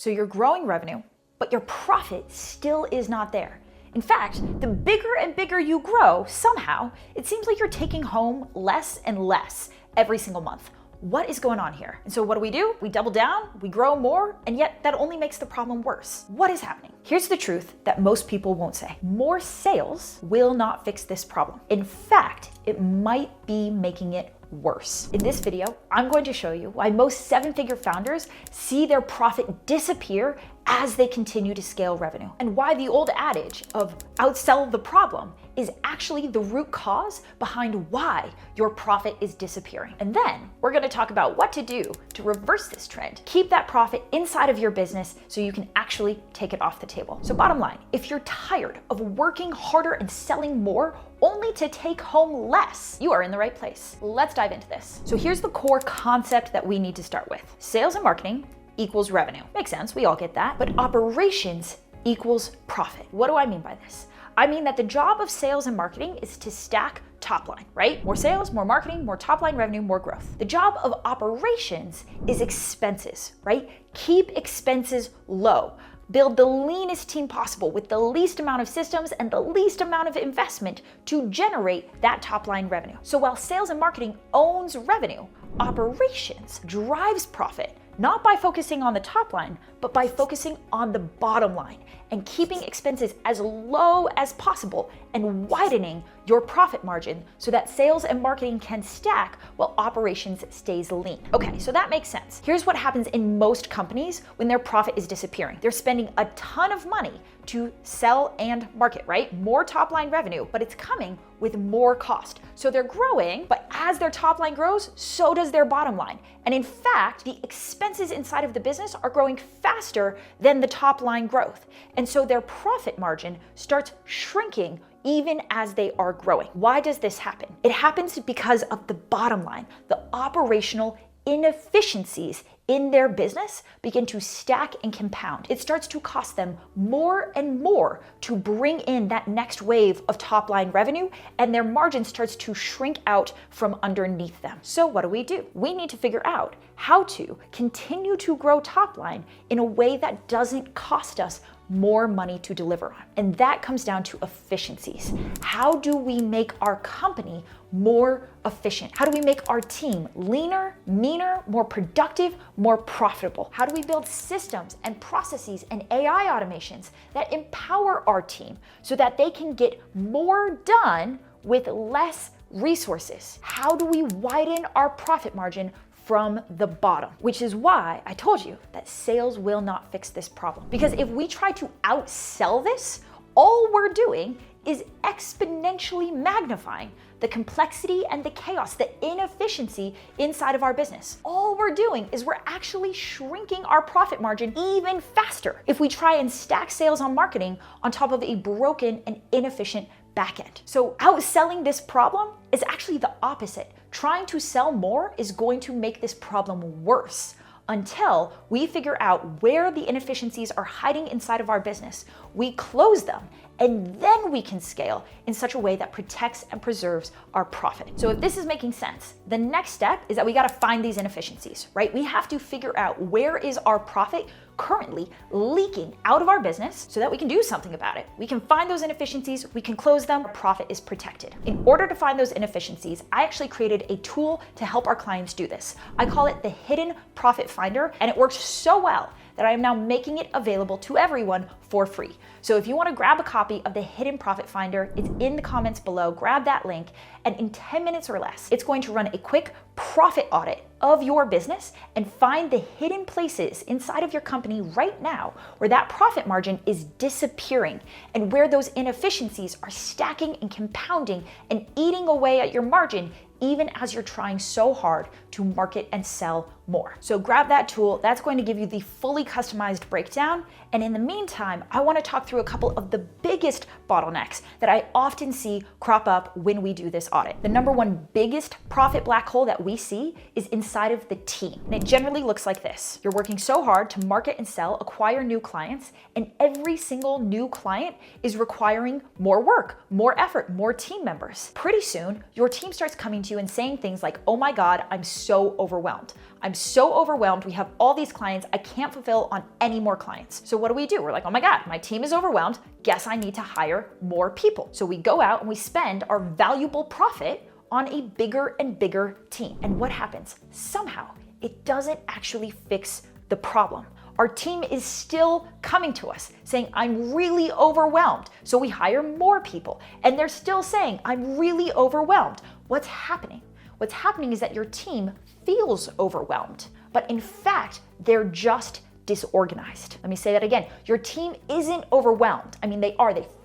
So you're growing revenue, but your profit still is not there. In fact, the bigger and bigger you grow, somehow, it seems like you're taking home less and less every single month. What is going on here? And so what do? We double down, we grow more, and yet that only makes the problem worse. What is happening? Here's the truth that most people won't say. More sales will not fix this problem. In fact, it might be making it worse. In this video, I'm going to show you why most seven-figure founders see their profit disappear as they continue to scale revenue, and why the old adage of outsell the problem is actually the root cause behind why your profit is disappearing. And then we're going to talk about what to do to reverse this trend. Keep that profit inside of your business so you can actually take it off the table. So bottom line, if you're tired of working harder and selling more only to take home less, you are in the right place. Let's dive into this. So here's the core concept that we need to start with. Sales and marketing equals revenue. Makes sense, we all get that. But operations equals profit. What do I mean by this? I mean that the job of sales and marketing is to stack top line, right? More sales, more marketing, more top line revenue, more growth. The job of operations is expenses, right? Keep expenses low. Build the leanest team possible with the least amount of systems and the least amount of investment to generate that top line revenue. So while sales and marketing owns revenue, operations drives profit, not by focusing on the top line, but by focusing on the bottom line and keeping expenses as low as possible and widening your profit margin so that sales and marketing can stack while operations stays lean. Okay, so that makes sense. Here's what happens in most companies when their profit is disappearing. They're spending a ton of money to sell and market, right? More top line revenue, but it's coming with more cost. So they're growing, but as their top line grows, so does their bottom line. And in fact, the expenses inside of the business are growing faster than the top line growth. And so their profit margin starts shrinking even as they are growing. Why does this happen? It happens because of the bottom line. The operational inefficiencies in their business begin to stack and compound. It starts to cost them more and more to bring in that next wave of top line revenue, and their margin starts to shrink out from underneath them. So what do? We need to figure out how to continue to grow top line in a way that doesn't cost us more money to deliver on. And that comes down to efficiencies. How do we make our company more efficient? How do we make our team leaner, meaner, more productive, more profitable? How do we build systems and processes and AI automations that empower our team so that they can get more done with less resources? How do we widen our profit margin from the bottom? Which is why I told you that sales will not fix this problem. Because if we try to outsell this, all we're doing is exponentially magnifying the complexity and the chaos, the inefficiency inside of our business. All we're doing is we're actually shrinking our profit margin even faster if we try and stack sales on marketing on top of a broken and inefficient backend. So outselling this problem is actually the opposite. Trying to sell more is going to make this problem worse until we figure out where the inefficiencies are hiding inside of our business. We close them, and then we can scale in such a way that protects and preserves our profit. So if this is making sense, the next step is that we gotta find these inefficiencies, right? We have to figure out where is our profit currently leaking out of our business so that we can do something about it. We can find those inefficiencies, we can close them, our profit is protected. In order to find those inefficiencies, I actually created a tool to help our clients do this. I call it the Hidden Profit Finder, and it works so well that I am now making it available to everyone for free. So if you want to grab a copy of the Hidden Profit Finder, it's in the comments below. Grab that link, and in 10 minutes or less, it's going to run a quick profit audit of your business and find the hidden places inside of your company right now where that profit margin is disappearing and where those inefficiencies are stacking and compounding and eating away at your margin even as you're trying so hard to market and sell more. So grab that tool. That's going to give you the fully customized breakdown. And in the meantime, I want to talk through a couple of the biggest bottlenecks that I often see crop up when we do this audit. The number one biggest profit black hole that we see is inside inside of the team. And it generally looks like this. You're working so hard to market and sell, acquire new clients, and every single new client is requiring more work, more effort, more team members. Pretty soon, your team starts coming to you and saying things like, oh my God, I'm so overwhelmed. I'm so overwhelmed. We have all these clients. I can't fulfill on any more clients. So what do? We're like, oh my God, my team is overwhelmed. Guess I need to hire more people. So we go out and we spend our valuable profit on a bigger and bigger team. And what happens? Somehow, it doesn't actually fix the problem. Our team is still coming to us saying, I'm really overwhelmed. So we hire more people. And they're still saying, I'm really overwhelmed. What's happening? What's happening is that your team feels overwhelmed, but in fact, they're just disorganized. Let me say that again. Your team isn't overwhelmed. I mean, they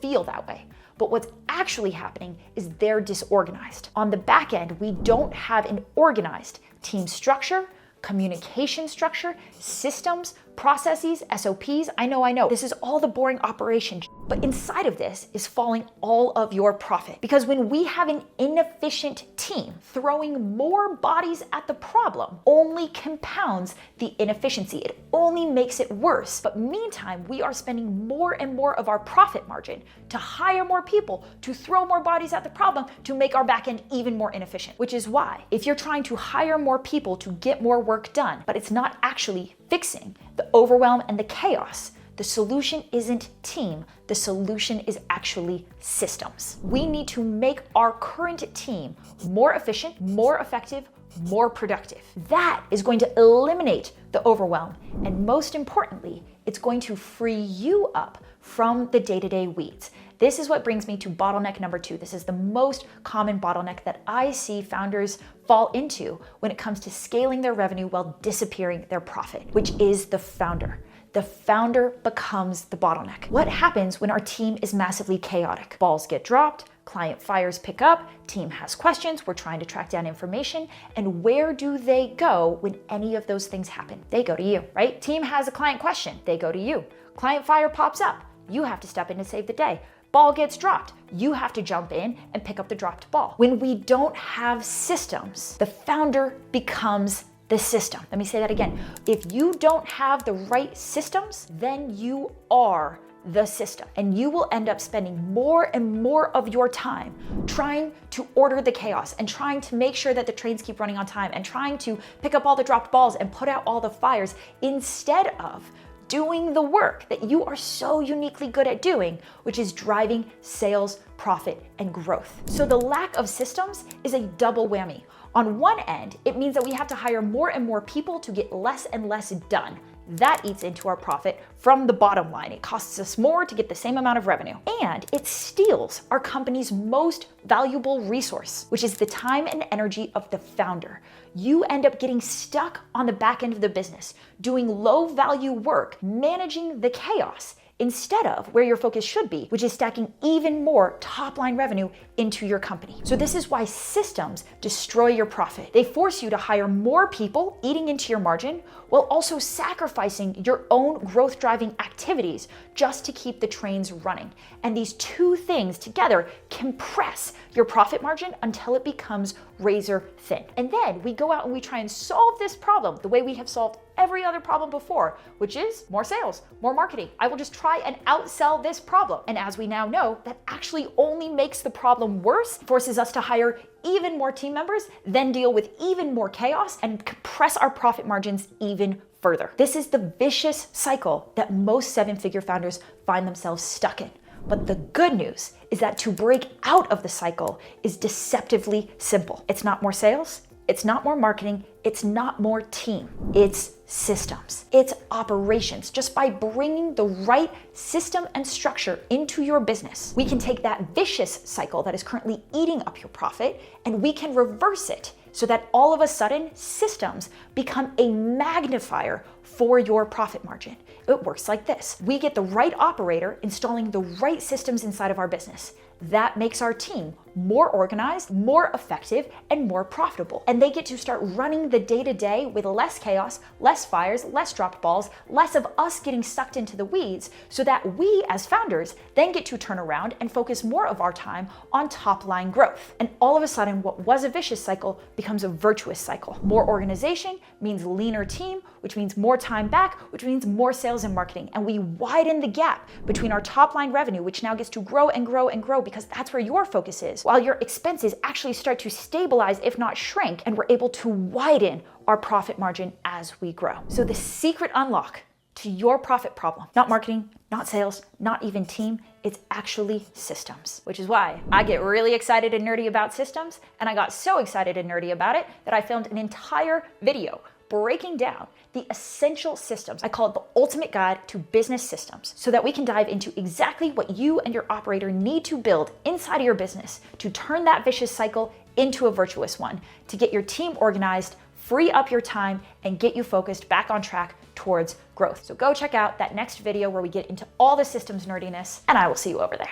feel that way. But what's actually happening is they're disorganized. On the back end, we don't have an organized team structure, communication structure, systems, processes, SOPs. I know. This is all the boring operation. But inside of this is falling all of your profit. Because when we have an inefficient team, throwing more bodies at the problem only compounds the inefficiency. It only makes it worse. But meantime, we are spending more and more of our profit margin to hire more people, to throw more bodies at the problem, to make our back end even more inefficient. Which is why, if you're trying to hire more people to get more work done, but it's not actually fixing the overwhelm and the chaos, the solution isn't team, the solution is actually systems. We need to make our current team more efficient, more effective, more productive. That is going to eliminate the overwhelm. And most importantly, it's going to free you up from the day-to-day weeds. This is what brings me to bottleneck number 2. This is the most common bottleneck that I see founders fall into when it comes to scaling their revenue while disappearing their profit, which is the founder. The founder becomes the bottleneck. What happens when our team is massively chaotic? Balls get dropped, client fires pick up, team has questions, we're trying to track down information, and where do they go when any of those things happen? They go to you, right? Team has a client question, they go to you. Client fire pops up, you have to step in to save the day. Ball gets dropped, you have to jump in and pick up the dropped ball. When we don't have systems, the founder becomes the system. Let me say that again. If you don't have the right systems, then you are the system. And you will end up spending more and more of your time trying to order the chaos and trying to make sure that the trains keep running on time and trying to pick up all the dropped balls and put out all the fires instead of doing the work that you are so uniquely good at doing, which is driving sales, profit, and growth. So the lack of systems is a double whammy. On one end, it means that we have to hire more and more people to get less and less done. That eats into our profit from the bottom line. It costs us more to get the same amount of revenue. And it steals our company's most valuable resource, which is the time and energy of the founder. You end up getting stuck on the back end of the business, doing low value work, managing the chaos, instead of where your focus should be, which is stacking even more top-line revenue into your company. So this is why systems destroy your profit. They force you to hire more people, eating into your margin, while also sacrificing your own growth-driving activities just to keep the trains running. And these two things together compress your profit margin until it becomes razor thin. And then we go out and we try and solve this problem the way we have solved every other problem before, which is more sales, more marketing. I will just try and outsell this problem. And as we now know, that actually only makes the problem worse, forces us to hire even more team members, then deal with even more chaos and compress our profit margins even further. This is the vicious cycle that most seven-figure founders find themselves stuck in. But the good news is that to break out of the cycle is deceptively simple. It's not more sales, it's not more marketing, it's not more team, it's systems, it's operations. Just by bringing the right system and structure into your business, we can take that vicious cycle that is currently eating up your profit and we can reverse it so that all of a sudden systems become a magnifier for your profit margin. It works like this. We get the right operator installing the right systems inside of our business. That makes our team more organized, more effective, and more profitable. And they get to start running the day-to-day with less chaos, less fires, less dropped balls, less of us getting sucked into the weeds, so that we as founders then get to turn around and focus more of our time on top-line growth. And all of a sudden, what was a vicious cycle becomes a virtuous cycle. More organization means leaner team, which means more time back, which means more sales and marketing. And we widen the gap between our top-line revenue, which now gets to grow and grow and grow because that's where your focus is, while your expenses actually start to stabilize, if not shrink, and we're able to widen our profit margin as we grow. So the secret unlock to your profit problem, not marketing, not sales, not even team, it's actually systems, which is why I get really excited and nerdy about systems. And I got so excited and nerdy about it that I filmed an entire video breaking down the essential systems. I call it the ultimate guide to business systems, so that we can dive into exactly what you and your operator need to build inside of your business to turn that vicious cycle into a virtuous one, to get your team organized, free up your time, and get you focused back on track towards growth. So go check out that next video where we get into all the systems nerdiness, and I will see you over there.